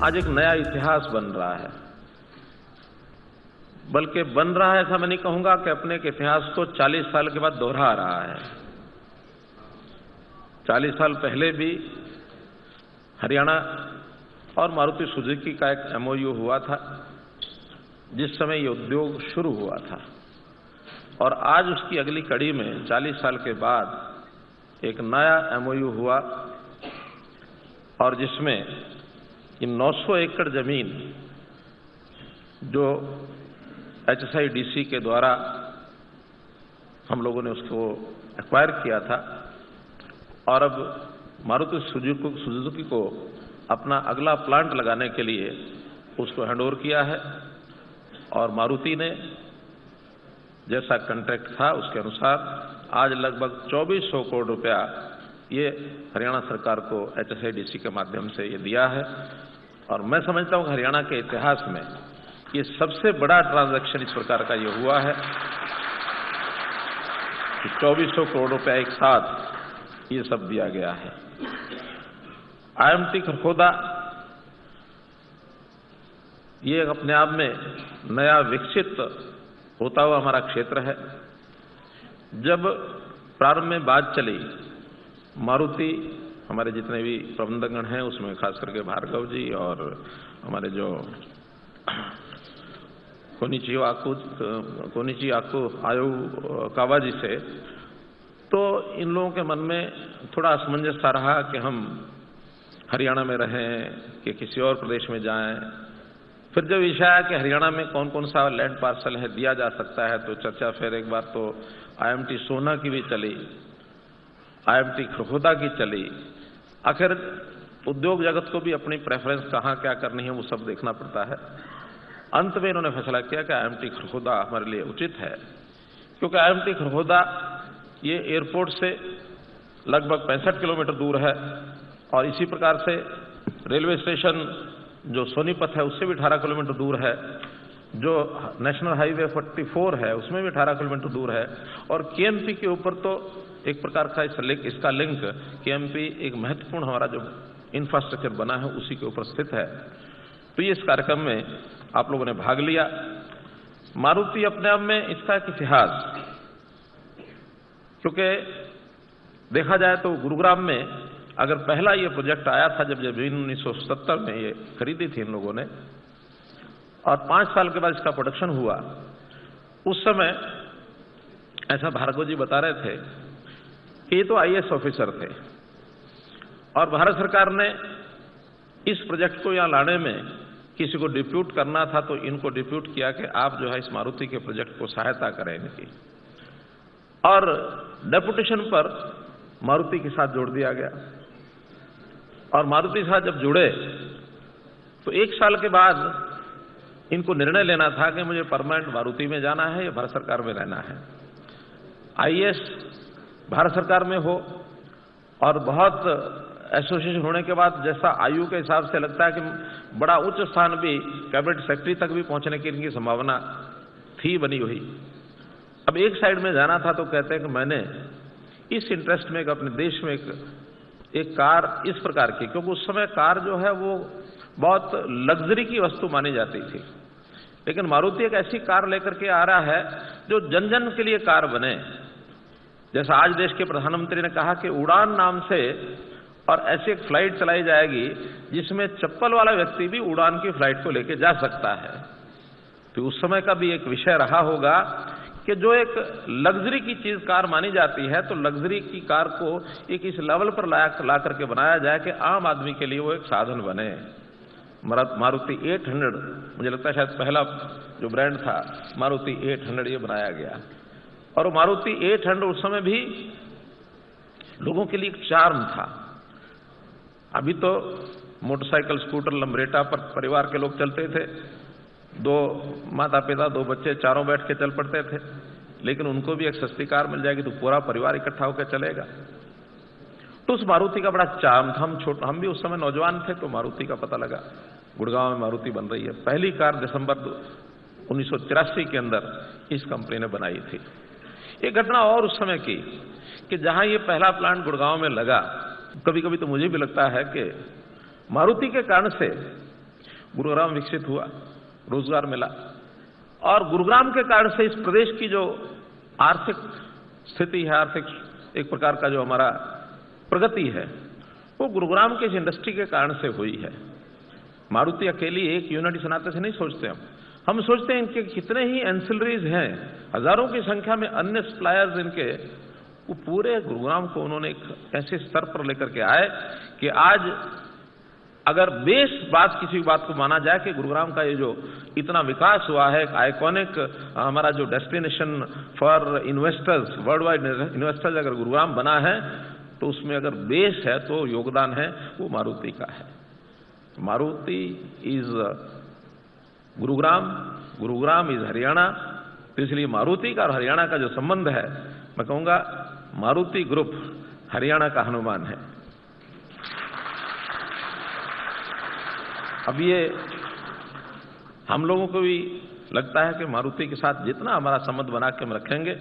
आज एक नया इतिहास बन रहा है, बल्कि बन रहा है ऐसा मैं नहीं कहूंगा कि अपने के इतिहास को 40 साल के बाद दोहरा रहा है। 40 साल पहले भी हरियाणा और मारुति सुजुकी का एक एमओयू हुआ था, जिस समय ये उद्योग शुरू हुआ था, और आज उसकी अगली कड़ी में 40 साल के बाद एक नया एमओयू हुआ, और जिसमें ये 900 एकड़ जमीन जो HSIDC के द्वारा हम लोगों ने उसको एक्वायर किया था, और अब मारुति सुजुकी को अपना अगला प्लांट लगाने के लिए उसको हैंडओवर किया है। और मारुति ने जैसा कॉन्ट्रैक्ट था उसके अनुसार आज लगभग 2400 करोड़ रुपया ये हरियाणा सरकार को HSIDC के माध्यम से ये दिया है। और मैं समझता हूं कि हरियाणा के इतिहास में ये सबसे बड़ा ट्रांजैक्शन इस प्रकार का ये हुआ है कि 2400 करोड़ रुपया एक साथ ये सब दिया गया है। IMT खरखोदा ये अपने आप में नया विकसित होता हुआ हमारा क्षेत्र है। जब प्रारंभ में बात चली, मारुति हमारे जितने भी प्रबंधकगण हैं उसमें खास करके भार्गव जी और हमारे जो कोनिची आकू आयु कावाजी से, तो इन लोगों के मन में थोड़ा असमंजस सा रहा कि हम हरियाणा में रहें कि किसी और प्रदेश में जाएं। फिर जब विषय आया कि हरियाणा में कौन कौन सा लैंड पार्सल है दिया जा सकता है, तो चर्चा फिर एक बार तो IMT सोना की भी चली, IMT खरखोदा की चली। आखिर उद्योग जगत को भी अपनी प्रेफरेंस कहाँ क्या करनी है वो सब देखना पड़ता है। अंत में इन्होंने फैसला किया कि IMT खरखोदा हमारे लिए उचित है, क्योंकि IMT खरखोदा ये एयरपोर्ट से लगभग 65 किलोमीटर दूर है, और इसी प्रकार से रेलवे स्टेशन जो सोनीपत है उससे भी 18 किलोमीटर दूर है, जो नेशनल हाईवे 44 है उसमें भी 18 किलोमीटर दूर है, और KMP के ऊपर तो एक प्रकार का इसका लिंक KMP एक महत्वपूर्ण हमारा जो इंफ्रास्ट्रक्चर बना है उसी के ऊपर स्थित है। तो ये इस कार्यक्रम में आप लोगों ने भाग लिया। मारुति अपने आप में इसका एक इतिहास, क्योंकि देखा जाए तो गुरुग्राम में अगर पहला ये प्रोजेक्ट आया था जब 1970 में ये खरीदी थी इन लोगों ने, और 5 साल के बाद इसका प्रोडक्शन हुआ, उस समय ऐसा भार्गव जी बता रहे थे कि ये तो IAS ऑफिसर थे, और भारत सरकार ने इस प्रोजेक्ट को यहां लाने में किसी को डिप्यूट करना था, तो इनको डिप्यूट किया कि आप जो है इस मारुति के प्रोजेक्ट को सहायता करें इनकी, और डेपुटेशन पर मारुति के साथ जोड़ दिया गया। और मारुति के साथ जब जुड़े तो 1 साल के बाद इनको निर्णय लेना था कि मुझे परमानेंट मारुति में जाना है या भारत सरकार में रहना है। IAS भारत सरकार में हो, और बहुत एसोसिएशन होने के बाद जैसा आयु के हिसाब से लगता है कि बड़ा उच्च स्थान भी कैबिनेट सेक्रेटरी तक भी पहुंचने की इनकी संभावना थी बनी हुई। अब एक साइड में जाना था तो कहते हैं कि मैंने इस इंटरेस्ट में अपने देश में एक कार इस प्रकार की, क्योंकि उस समय कार जो है वो बहुत लग्जरी की वस्तु मानी जाती थी, लेकिन मारुति एक ऐसी कार लेकर के आ रहा है जो जन जन के लिए कार बने। जैसा आज देश के प्रधानमंत्री ने कहा कि उड़ान नाम से और ऐसी एक फ्लाइट चलाई जाएगी जिसमें चप्पल वाला व्यक्ति भी उड़ान की फ्लाइट को लेकर जा सकता है। तो उस समय का भी एक विषय रहा होगा कि जो एक लग्जरी की चीज कार मानी जाती है, तो लग्जरी की कार को एक इस लेवल पर ला करके बनाया जाए कि आम आदमी के लिए वो एक साधन बने। मारुति 800 मुझे लगता है शायद पहला जो ब्रांड था मारुति 800 ये बनाया गया, और मारुति 800 उस समय भी लोगों के लिए एक चार्म था। अभी तो मोटरसाइकिल, स्कूटर, लंबरेटा पर परिवार के लोग चलते थे, 2 माता पिता 2 बच्चे चारों बैठ के चल पड़ते थे, लेकिन उनको भी एक सस्ती कार मिल जाएगी तो पूरा परिवार इकट्ठा होकर चलेगा। तो उस मारुति का बड़ा चार्म था। हम भी उस समय नौजवान थे, तो मारुति का पता लगा गुड़गांव में मारुति बन रही है। पहली कार दिसंबर 1983 के अंदर इस कंपनी ने बनाई थी। एक घटना और उस समय की कि जहां ये पहला प्लांट गुड़गांव में लगा, कभी कभी तो मुझे भी लगता है कि मारुति के कारण से गुरुग्राम विकसित हुआ, रोजगार मिला, और गुरुग्राम के कारण से इस प्रदेश की जो आर्थिक स्थिति है, आर्थिक एक प्रकार का जो हमारा प्रगति है, वो गुरुग्राम के इस इंडस्ट्री के कारण से हुई है। मारुति अकेली एक यूनिट इस नाते से नहीं सोचते हम सोचते हैं इनके कितने ही एंसिलरीज हैं, हजारों की संख्या में अन्य सप्लायर्स इनके, वो पूरे गुरुग्राम को उन्होंने एक ऐसे स्तर पर लेकर के आए कि आज अगर बेस बात किसी बात को माना जाए कि गुरुग्राम का ये जो इतना विकास हुआ है, आइकॉनिक हमारा जो destination for investors, world wide investors अगर गुरुग्राम बना है, तो उसमें अगर बेस है तो योगदान है वो मारुति का है। Maruti is Gurugram, Gurugram is Haryana. तो इसलिए मारुति का और हरियाणा का जो संबंध है, मैं कहूंगा मारुति ग्रुप हरियाणा का हनुमान है। अब ये हम लोगों को भी लगता है कि मारुति के साथ जितना हमारा संबंध बना के हम रखेंगे,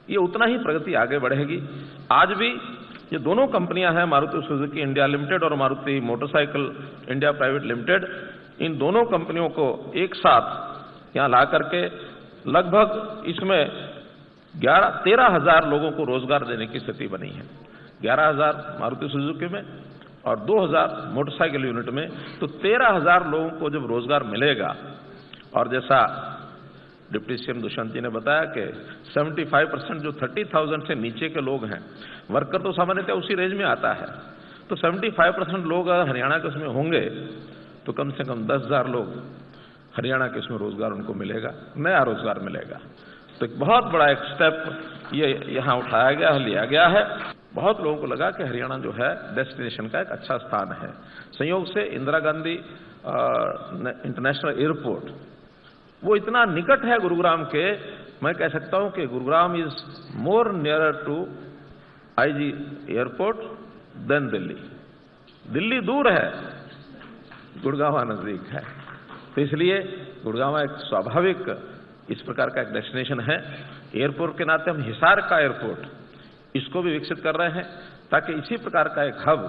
ये उतना ही प्रगति आगे बढ़ेगी। आज भी ये दोनों कंपनियां हैं, मारुति सुजुकी इंडिया लिमिटेड और Maruti motorcycle India private limited, इन दोनों कंपनियों को एक साथ यहां ला करके लगभग इसमें 13,000 लोगों को रोजगार देने की स्थिति बनी है। 11,000 मारुति सुजुकी में और 2,000 मोटरसाइकिल यूनिट में, तो 13,000 लोगों को जब रोजगार मिलेगा, और जैसा डिप्टी सीएम दुष्यंत जी ने बताया कि 75% जो 30,000 से नीचे के लोग हैं, वर्कर तो सामान्यतः उसी रेंज में आता है, तो 75% लोग अगर हरियाणा के उसमें होंगे तो कम से कम 10,000 लोग हरियाणा के उसमें रोजगार उनको मिलेगा, नया रोजगार मिलेगा। तो एक बहुत बड़ा एक स्टेप ये यहाँ उठाया गया है, लिया गया है। बहुत लोगों को लगा कि हरियाणा जो है डेस्टिनेशन का एक अच्छा स्थान है। संयोग से इंदिरा गांधी इंटरनेशनल एयरपोर्ट वो इतना निकट है गुरुग्राम के, मैं कह सकता हूं कि Gurugram is more nearer to IG airport than Delhi. Delhi दूर है, गुड़गांव नजदीक है, तो इसलिए गुड़गांव एक स्वाभाविक इस प्रकार का एक डेस्टिनेशन है। एयरपोर्ट के नाते हम हिसार का एयरपोर्ट इसको भी विकसित कर रहे हैं, ताकि इसी प्रकार का एक हब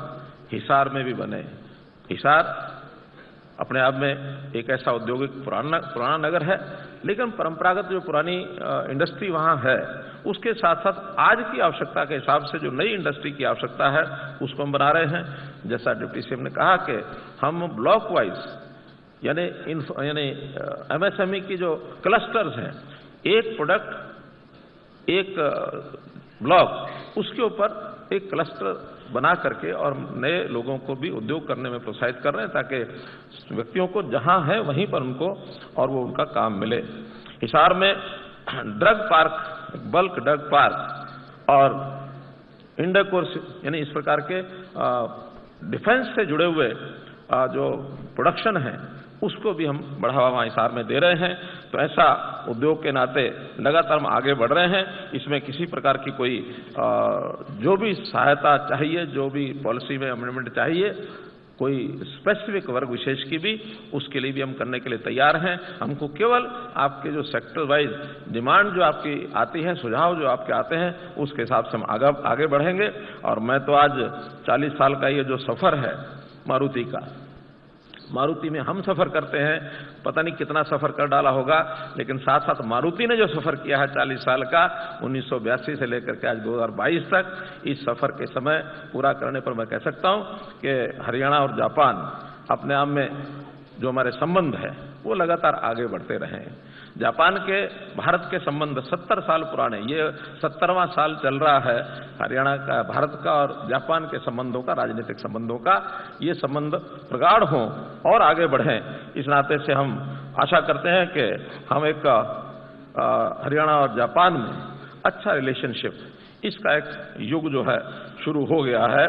हिसार में भी बने। हिसार अपने आप में एक ऐसा औद्योगिक पुराना नगर है, लेकिन परंपरागत जो पुरानी इंडस्ट्री वहां है, उसके साथ साथ आज की आवश्यकता के हिसाब से जो नई इंडस्ट्री की आवश्यकता है उसको हम बना रहे हैं। जैसा डिप्टी सीएम ने कहा कि हम ब्लॉक वाइज यानी एमएसएमई की जो क्लस्टर्स हैं, एक प्रोडक्ट एक ब्लॉक, उसके ऊपर एक क्लस्टर बना करके और नए लोगों को भी उद्योग करने में प्रोत्साहित कर रहे हैं, ताकि व्यक्तियों को जहां है वहीं पर उनको और वो उनका काम मिले। हिसार में drug park, bulk drug park और इंडोकोर्स यानी इस प्रकार के डिफेंस से जुड़े हुए जो प्रोडक्शन है उसको भी हम बढ़ावा वहां हिसार में दे रहे हैं। तो ऐसा उद्योग के नाते लगातार हम आगे बढ़ रहे हैं। इसमें किसी प्रकार की कोई जो भी सहायता चाहिए, जो भी पॉलिसी में अमेंडमेंट चाहिए, कोई स्पेसिफिक वर्ग विशेष की भी, उसके लिए भी हम करने के लिए तैयार हैं। हमको केवल आपके जो सेक्टर वाइज डिमांड जो आपकी आती है, सुझाव जो आपके आते हैं, उसके हिसाब से हम आगे बढ़ेंगे। और मैं तो आज 40 साल का ये जो सफर है मारुति का, मारुति में हम सफर करते हैं, पता नहीं कितना सफर कर डाला होगा, लेकिन साथ साथ मारुति ने जो सफर किया है 40 साल का, 1982 से लेकर के आज 2022 तक, इस सफर के समय पूरा करने पर मैं कह सकता हूं कि हरियाणा और जापान अपने आप में जो हमारे संबंध है वो लगातार आगे बढ़ते रहे। जापान के भारत के संबंध 70 साल पुराने, ये 70वां साल चल रहा है हरियाणा का, भारत का और जापान के संबंधों का, राजनीतिक संबंधों का। ये संबंध प्रगाढ़ हों और आगे बढ़ें, इस नाते से हम आशा करते हैं कि हम एक हरियाणा और जापान में अच्छा रिलेशनशिप, इसका एक युग जो है शुरू हो गया है।